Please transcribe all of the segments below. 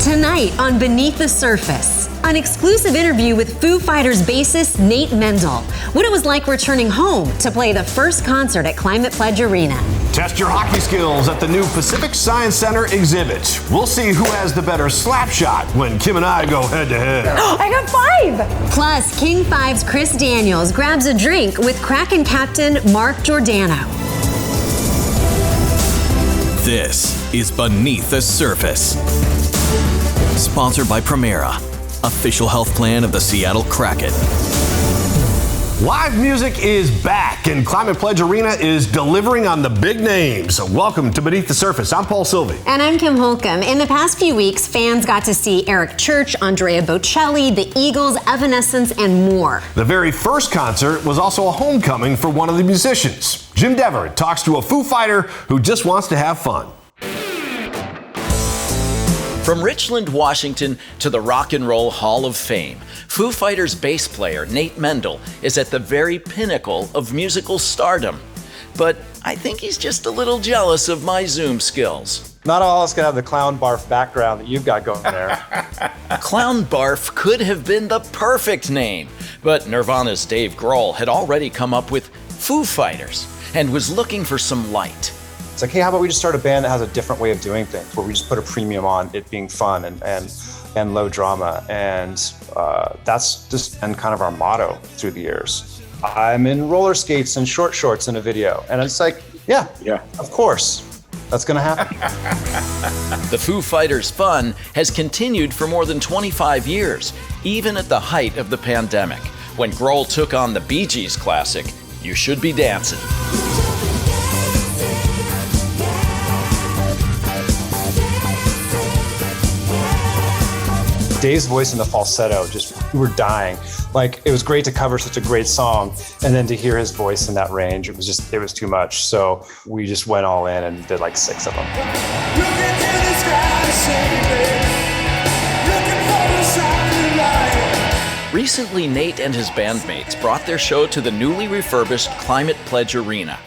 Tonight on Beneath the Surface, an exclusive interview with Foo Fighters bassist Nate Mendel. What it was like returning home to play the first concert at Climate Pledge Arena. Test your hockey skills at the new Pacific Science Center exhibit. We'll see who has the better slap shot when Kim and I go head to head. I got 5! Plus, King 5's Chris Daniels grabs a drink with Kraken captain Mark Giordano. This is Beneath the Surface. Sponsored by Primera, official health plan of the Seattle Kraken. Live music is back, and Climate Pledge Arena is delivering on the big names. Welcome to Beneath the Surface. I'm Paul Silvi. And I'm Kim Holcomb. In the past few weeks, fans got to see Eric Church, Andrea Bocelli, the Eagles, Evanescence, and more. The very first concert was also a homecoming for one of the musicians. Jim Deverett talks to a Foo Fighter who just wants to have fun. From Richland, Washington to the Rock and Roll Hall of Fame, Foo Fighters bass player Nate Mendel is at the very pinnacle of musical stardom. But I think he's just a little jealous of my Zoom skills. Not all of us can have the clown barf background that you've got going there. Clown Barf could have been the perfect name, but Nirvana's Dave Grohl had already come up with Foo Fighters and was looking for some light. It's like, hey, how about we just start a band that has a different way of doing things, where we just put a premium on it being fun and low drama. And that's just been kind of our motto through the years. I'm in roller skates and short shorts in a video. And it's like, yeah, of course, that's gonna happen. The Foo Fighters fun has continued for more than 25 years, even at the height of the pandemic, when Grohl took on the Bee Gees classic, You Should Be Dancing. Dave's voice in the falsetto, we were dying. Like, it was great to cover such a great song, and then to hear his voice in that range, it was too much. So we just went all in and did like 6 of them. Recently, Nate and his bandmates brought their show to the newly refurbished Climate Pledge Arena.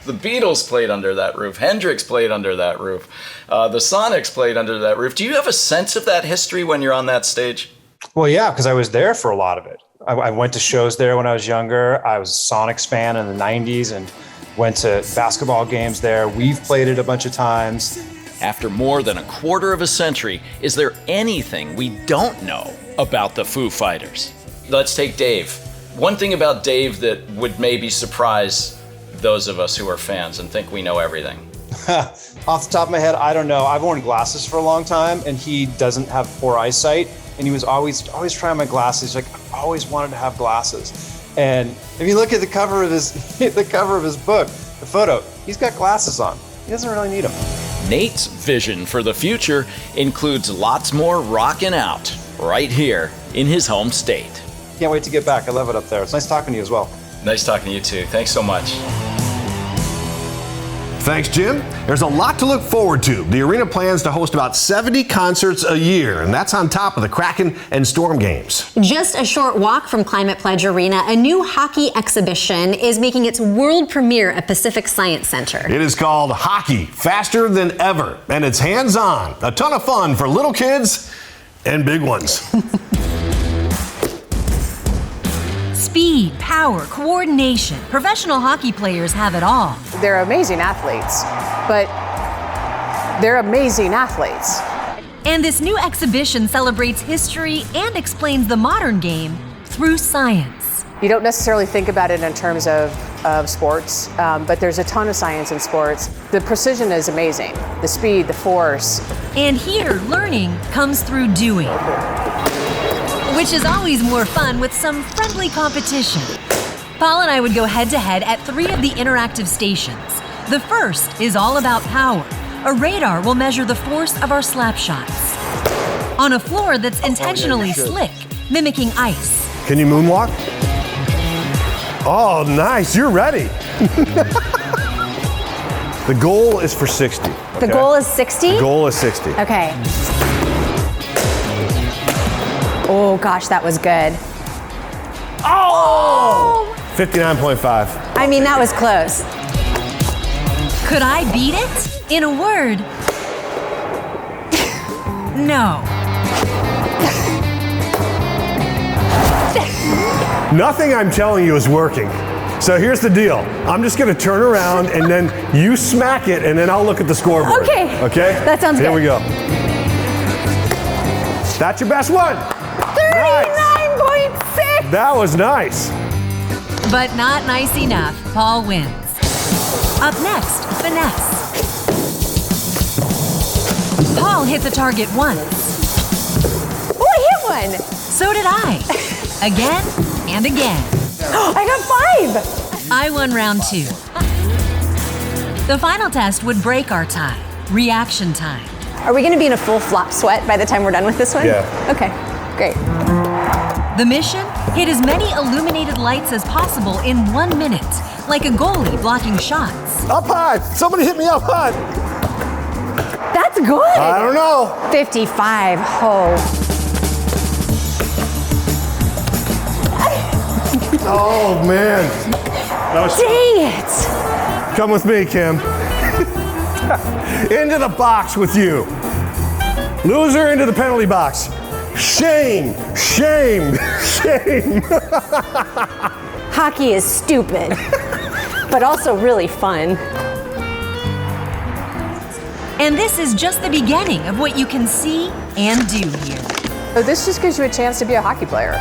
The Beatles played under that roof. Hendrix played under that roof. The Sonics played under that roof. Do you have a sense of that history when you're on that stage? Well, yeah, because I was there for a lot of it. I went to shows there when I was younger. I was a Sonics fan in the 90s and went to basketball games there. We've played it a bunch of times. After more than a quarter of a century, is there anything we don't know about the Foo Fighters? Let's take Dave. One thing about Dave that would maybe surprise those of us who are fans and think we know everything. Off the top of my head, I don't know. I've worn glasses for a long time, and he doesn't have poor eyesight, and he was always trying my glasses. Like, I always wanted to have glasses. And if you look at the cover of his book, the photo, he's got glasses on. He doesn't really need them. Nate's vision for the future includes lots more rockin' out right here in his home state. Can't wait to get back. I love it up there. It's nice talking to you as well. Nice talking to you too. Thanks so much. Thanks, Jim. There's a lot to look forward to. The arena plans to host about 70 concerts a year, and that's on top of the Kraken and Storm games. Just a short walk from Climate Pledge Arena, a new hockey exhibition is making its world premiere at Pacific Science Center. It is called Hockey Faster Than Ever, and it's hands-on. A ton of fun for little kids and big ones. Speed, power, coordination. Professional hockey players have it all. They're amazing athletes, but they're amazing athletes. And this new exhibition celebrates history and explains the modern game through science. You don't necessarily think about it in terms of sports, but there's a ton of science in sports. The precision is amazing. The speed, the force. And here, learning comes through doing, which is always more fun with some friendly competition. Paul and I would go head-to-head at 3 of the interactive stations. The first is all about power. A radar will measure the force of our slap shots on a floor that's intentionally slick, mimicking ice. Can you moonwalk? Oh, nice. You're ready. The goal is for 60. The goal is 60? The goal is 60. Okay. Oh gosh, that was good. Oh! 59.5. I mean, that was close. Could I beat it? In a word, no. Nothing I'm telling you is working. So here's the deal. I'm just going to turn around and then you smack it and then I'll look at the scoreboard. Okay. Okay? That sounds good. Here we go. That's your best one. 39.6. That was nice. But not nice enough. Paul wins. Up next, finesse. Paul hit the target once. Oh, I hit one. So did I. Again and again. I got 5. I won round 2. The final test would break our tie. Reaction time. Are we going to be in a full flop sweat by the time we're done with this one? Yeah. Okay, great. The mission? Hit as many illuminated lights as possible in 1 minute, like a goalie blocking shots. Up high. Somebody hit me up high. That's good. I don't know. 55. Oh. Oh, man. That was Dang it. Come with me, Kim. Into the box with you. Loser into the penalty box. Shame, shame, shame. Hockey is stupid, but also really fun. And this is just the beginning of what you can see and do here. So this just gives you a chance to be a hockey player.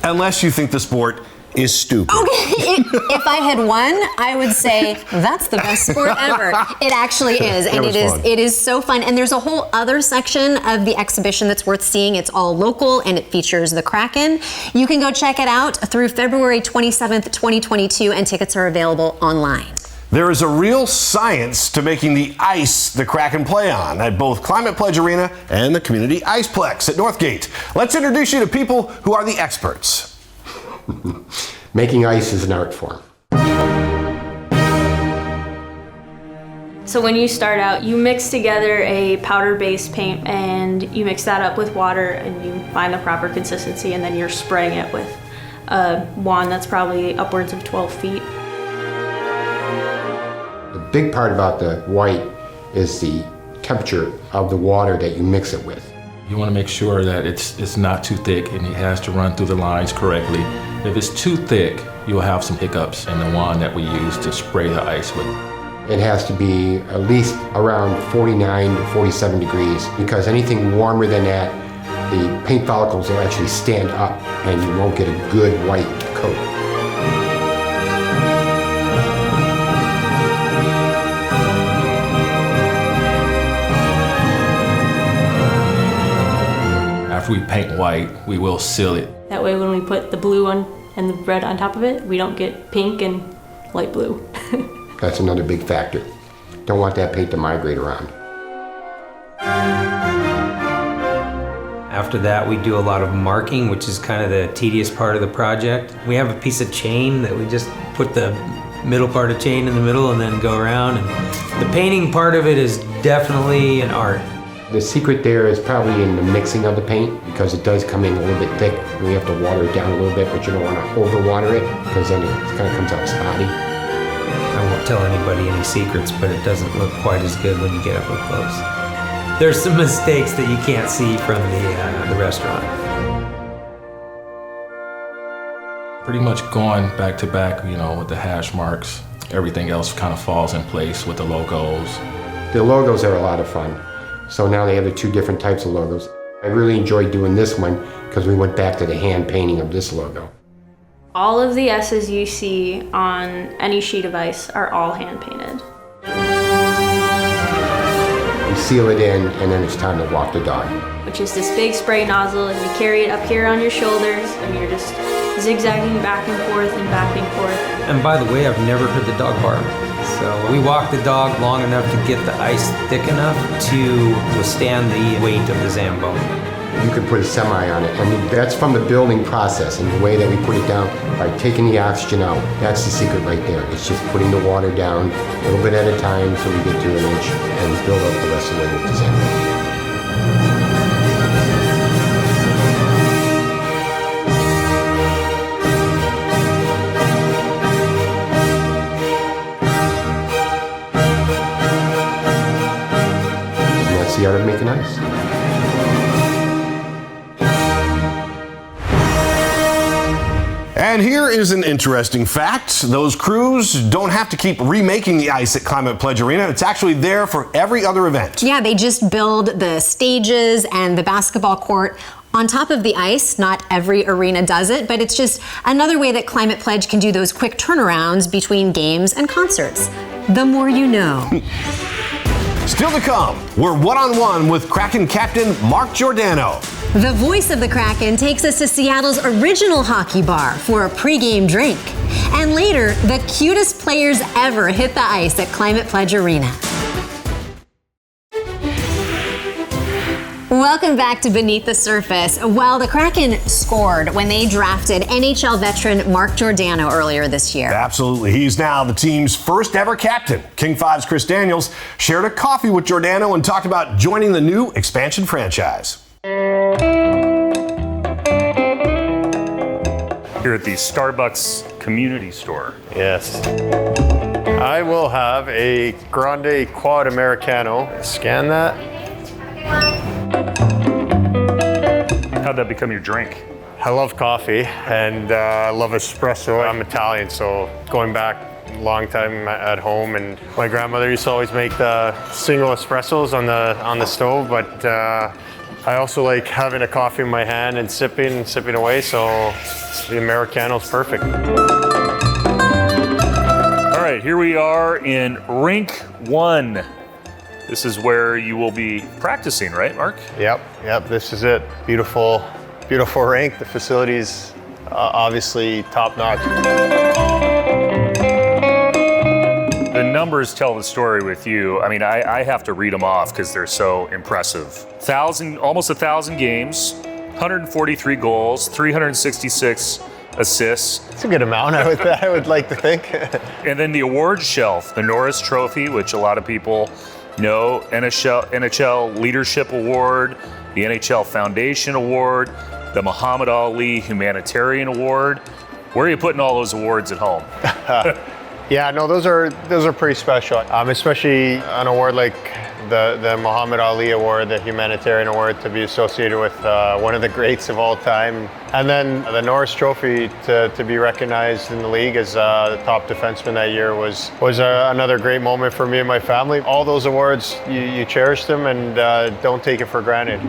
Unless you think the sport is stupid. Okay, if I had won, I would say that's the best sport ever. It actually is, and it is so fun. And there's a whole other section of the exhibition that's worth seeing. It's all local, and it features the Kraken. You can go check it out through February 27th, 2022, and tickets are available online. There is a real science to making the ice the Kraken play on at both Climate Pledge Arena and the Community Iceplex at Northgate. Let's introduce you to people who are the experts. Making ice is an art form. So when you start out, you mix together a powder-based paint and you mix that up with water and you find the proper consistency, and then you're spraying it with a wand that's probably upwards of 12 feet. The big part about the white is the temperature of the water that you mix it with. You want to make sure that it's not too thick and it has to run through the lines correctly. If it's too thick, you'll have some hiccups in the wand that we use to spray the ice with. It has to be at least around 49 to 47 degrees, because anything warmer than that, the paint follicles will actually stand up and you won't get a good white coat. After we paint white, we will seal it. That way when we put the blue on and the red on top of it, we don't get pink and light blue. That's another big factor. Don't want that paint to migrate around. After that, we do a lot of marking, which is kind of the tedious part of the project. We have a piece of chain that we just put the middle part of chain in the middle and then go around. And the painting part of it is definitely an art. The secret there is probably in the mixing of the paint, because it does come in a little bit thick and we have to water it down a little bit, but you don't want to over-water it because then it kind of comes out spotty. I won't tell anybody any secrets, but it doesn't look quite as good when you get up real close. There's some mistakes that you can't see from the restaurant. Pretty much going back to back, with the hash marks. Everything else kind of falls in place with the logos. The logos are a lot of fun. So now they have the two different types of logos. I really enjoyed doing this one because we went back to the hand painting of this logo. All of the S's you see on any sheet of ice are all hand painted. You seal it in and then it's time to walk the dog. Which is this big spray nozzle, and you carry it up here on your shoulders and you're just zigzagging back and forth and back and forth. And by the way, I've never heard the dog bark. So we walk the dog long enough to get the ice thick enough to withstand the weight of the Zamboni. You could put a semi on it. I mean, that's from the building process, and the way that we put it down, by taking the oxygen out, that's the secret right there. It's just putting the water down a little bit at a time so we get to an inch and build up the rest of the way with the Zamboni. The art of making ice. And here is an interesting fact. Those crews don't have to keep remaking the ice at Climate Pledge Arena. It's actually there for every other event. Yeah, they just build the stages and the basketball court on top of the ice. Not every arena does it, but it's just another way that Climate Pledge can do those quick turnarounds between games and concerts. The more you know. Still to come, we're one-on-one with Kraken captain Mark Giordano. The voice of the Kraken takes us to Seattle's original hockey bar for a pregame drink. And later, the cutest players ever hit the ice at Climate Pledge Arena. Welcome back to Beneath the Surface. Well, the Kraken scored when they drafted NHL veteran Mark Giordano earlier this year. Absolutely. He's now the team's first ever captain. King 5's Chris Daniels shared a coffee with Giordano and talked about joining the new expansion franchise. Here at the Starbucks community store. Yes. I will have a Grande Quad Americano. Scan that. How'd that become your drink? I love coffee and I love espresso. I'm Italian, so going back a long time at home, and my grandmother used to always make the single espressos on the stove, but I also like having a coffee in my hand and sipping away, so the Americano's perfect. All right, here we are in Rink 1. This is where you will be practicing, right, Mark? Yep, this is it. Beautiful rink. The facility's obviously top-notch. The numbers tell the story with you. I mean, I have to read them off because they're so impressive. Almost 1,000 games, 143 goals, 366 assists. It's a good amount, I would like to think. And then the awards shelf, the Norris Trophy, which a lot of people know, NHL Leadership Award, the NHL Foundation Award, the Muhammad Ali Humanitarian Award. Where are you putting all those awards at home? Yeah, no, those are pretty special. Especially an award like the Muhammad Ali Award, the Humanitarian Award, to be associated with one of the greats of all time. And then the Norris Trophy to be recognized in the league as the top defenseman that year was another great moment for me and my family. All those awards, you cherish them and don't take it for granted.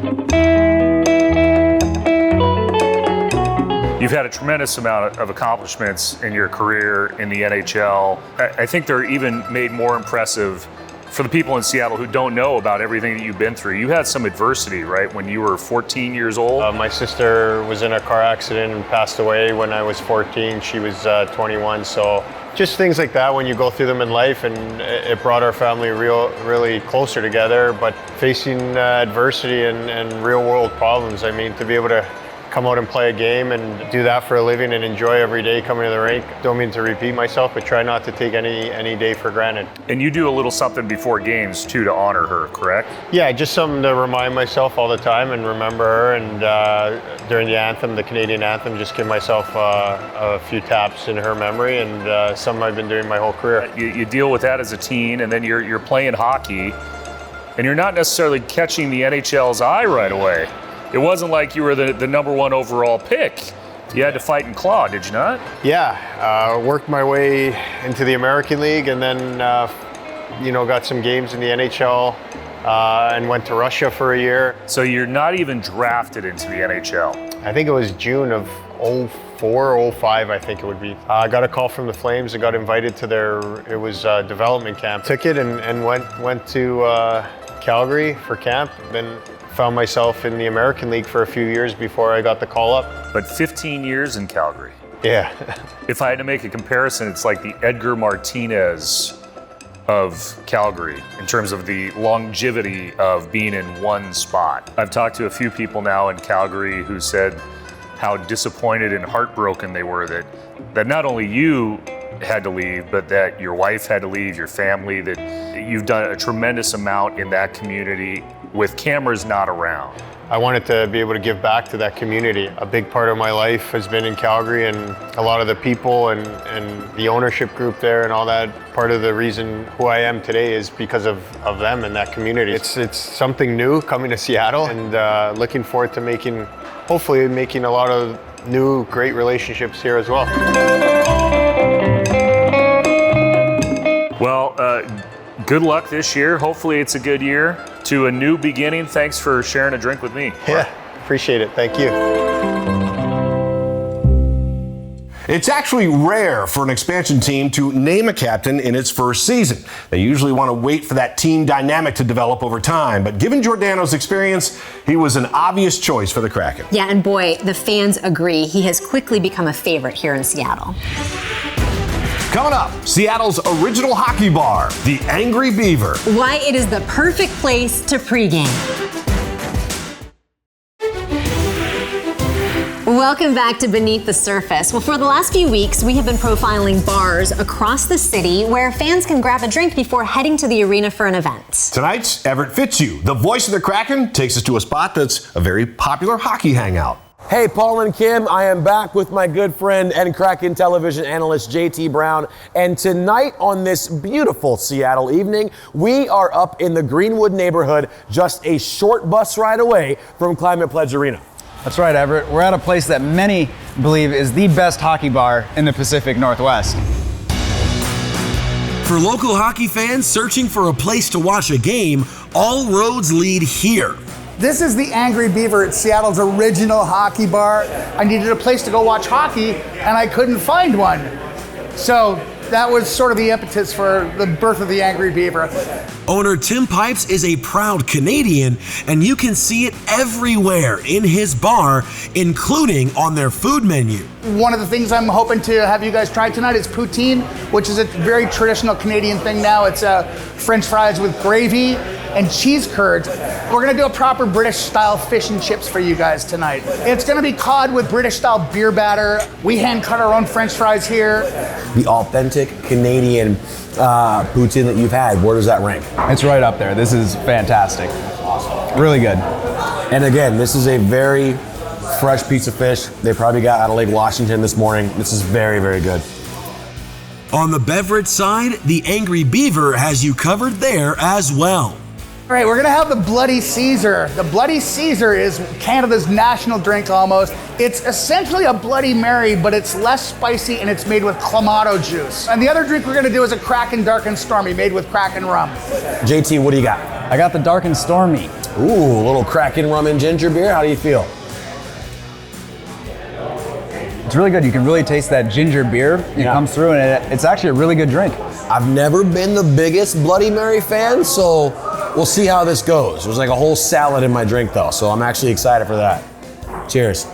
You've had a tremendous amount of accomplishments in your career in the NHL. I think they're even made more impressive for the people in Seattle who don't know about everything that you've been through. You had some adversity, right, when you were 14 years old? My sister was in a car accident and passed away when I was 14. She was 21, so just things like that when you go through them in life, and it brought our family really closer together. But facing adversity and real world problems, I mean, to be able to come out and play a game and do that for a living and enjoy every day coming to the rink. Don't mean to repeat myself, but try not to take any day for granted. And you do a little something before games too to honor her, correct? Yeah, just something to remind myself all the time and remember her. And during the anthem, the Canadian anthem, just give myself a few taps in her memory, and something I've been doing my whole career. You deal with that as a teen, and then you're playing hockey, and you're not necessarily catching the NHL's eye right away. It wasn't like you were the number one overall pick. You had to fight and claw, did you not? Yeah, worked my way into the American League, and then got some games in the NHL and went to Russia for a year. So you're not even drafted into the NHL? I think it was June of 04 or 05, I think it would be. I got a call from the Flames. I got invited to their development camp. Took it and went to Calgary for camp. Then found myself in the American League for a few years before I got the call up. But 15 years in Calgary. Yeah. If I had to make a comparison, it's like the Edgar Martinez of Calgary in terms of the longevity of being in one spot. I've talked to a few people now in Calgary who said how disappointed and heartbroken they were that not only you had to leave, but that your wife had to leave, your family, that you've done a tremendous amount in that community with cameras not around. I wanted to be able to give back to that community. A big part of my life has been in Calgary, and a lot of the people and the ownership group there and all that, part of the reason who I am today is because of them and that community. It's something new coming to Seattle, and looking forward to hopefully making a lot of new great relationships here as well. Well, good luck this year. Hopefully it's a good year. To a new beginning. Thanks for sharing a drink with me. Yeah, appreciate it. Thank you. It's actually rare for an expansion team to name a captain in its first season. They usually want to wait for that team dynamic to develop over time. But given Giordano's experience, he was an obvious choice for the Kraken. Yeah, and boy, the fans agree. He has quickly become a favorite here in Seattle. Coming up, Seattle's original hockey bar, the Angry Beaver. Why it is the perfect place to pregame. Welcome back to Beneath the Surface. Well, for the last few weeks, we have been profiling bars across the city where fans can grab a drink before heading to the arena for an event. Tonight's Everett Fitzhugh, the voice of the Kraken, takes us to a spot that's a very popular hockey hangout. Hey, Paul and Kim, I am back with my good friend and Kraken television analyst JT Brown. And tonight on this beautiful Seattle evening, we are up in the Greenwood neighborhood, just a short bus ride away from Climate Pledge Arena. That's right, Everett. We're at a place that many believe is the best hockey bar in the Pacific Northwest. For local hockey fans searching for a place to watch a game, all roads lead here. This is the Angry Beaver. It's Seattle's original hockey bar. I needed a place to go watch hockey, and I couldn't find one. So that was sort of the impetus for the birth of the Angry Beaver. Owner Tim Pipes is a proud Canadian, and you can see it everywhere in his bar, including on their food menu. One of the things I'm hoping to have you guys try tonight is poutine, which is a very traditional Canadian thing now. It's French fries with gravy and cheese curds. We're gonna do a proper British style fish and chips for you guys tonight. It's gonna be cod with British style beer batter. We hand cut our own French fries here. The authentic Canadian poutine that you've had, where does that rank? It's right up there. This is fantastic. Really good. And again, this is a very fresh piece of fish. They probably got out of Lake Washington this morning. This is very, very good. On the beverage side, the Angry Beaver has you covered there as well. All right, we're gonna have the Bloody Caesar. The Bloody Caesar is Canada's national drink almost. It's essentially a Bloody Mary, but it's less spicy and it's made with Clamato juice. And the other drink we're gonna do is a Kraken Dark and Stormy made with Kraken rum. JT, what do you got? I got the Dark and Stormy. Ooh, a little Kraken rum and ginger beer. How do you feel? It's really good. You can really taste that ginger beer. It comes through, and it's actually a really good drink. I've never been the biggest Bloody Mary fan, so we'll see how this goes. There's like a whole salad in my drink though, so I'm actually excited for that. Cheers.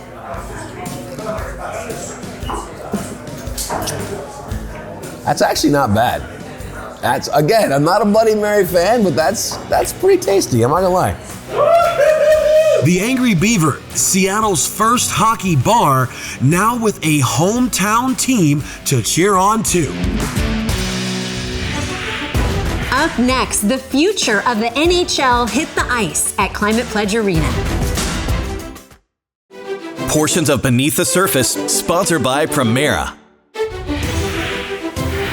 That's actually not bad. That's, again, I'm not a Bloody Mary fan, but that's pretty tasty, I'm not gonna lie. The Angry Beaver, Seattle's first hockey bar, now with a hometown team to cheer on to. Up next, the future of the NHL hit the ice at Climate Pledge Arena. Portions of Beneath the Surface, sponsored by Primera.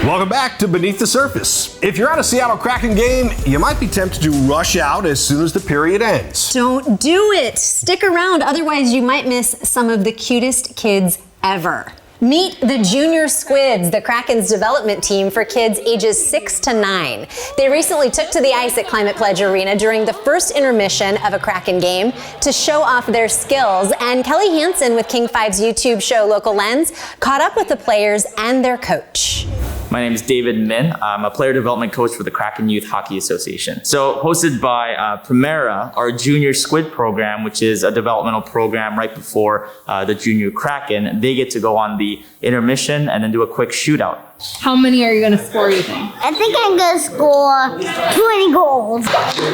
Welcome back to Beneath the Surface. If you're at a Seattle Kraken game, you might be tempted to rush out as soon as the period ends. Don't do it. Stick around, otherwise you might miss some of the cutest kids ever. Meet the Junior Squids, the Kraken's development team for kids ages 6 to 9. They recently took to the ice at Climate Pledge Arena during the first intermission of a Kraken game to show off their skills, and Kelly Hansen with King 5's YouTube show Local Lens caught up with the players and their coach. My name is David Min. I'm a player development coach for the Kraken Youth Hockey Association. So hosted by Primera, our Junior Squid program, which is a developmental program right before the Junior Kraken. They get to go on the intermission and then do a quick shootout. How many are you going to score, you think? I think I'm going to score 20 goals.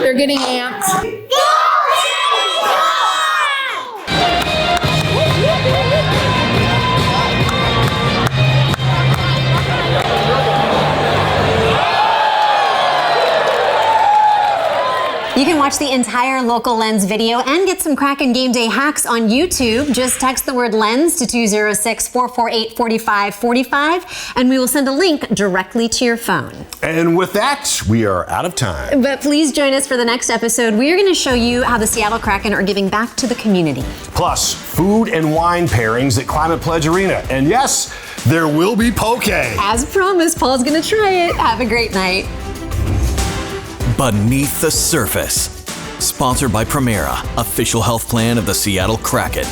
They're getting amped. You can watch the entire Local Lens video and get some Kraken Game Day hacks on YouTube, just text the word LENS to 206-448-4545 and we will send a link directly to your phone. And with that, we are out of time. But please join us for the next episode. We are going to show you how the Seattle Kraken are giving back to the community. Plus, food and wine pairings at Climate Pledge Arena. And yes, there will be poke. As promised, Paul's going to try it. Have a great night. Beneath the Surface. Sponsored by Primera, official health plan of the Seattle Kraken.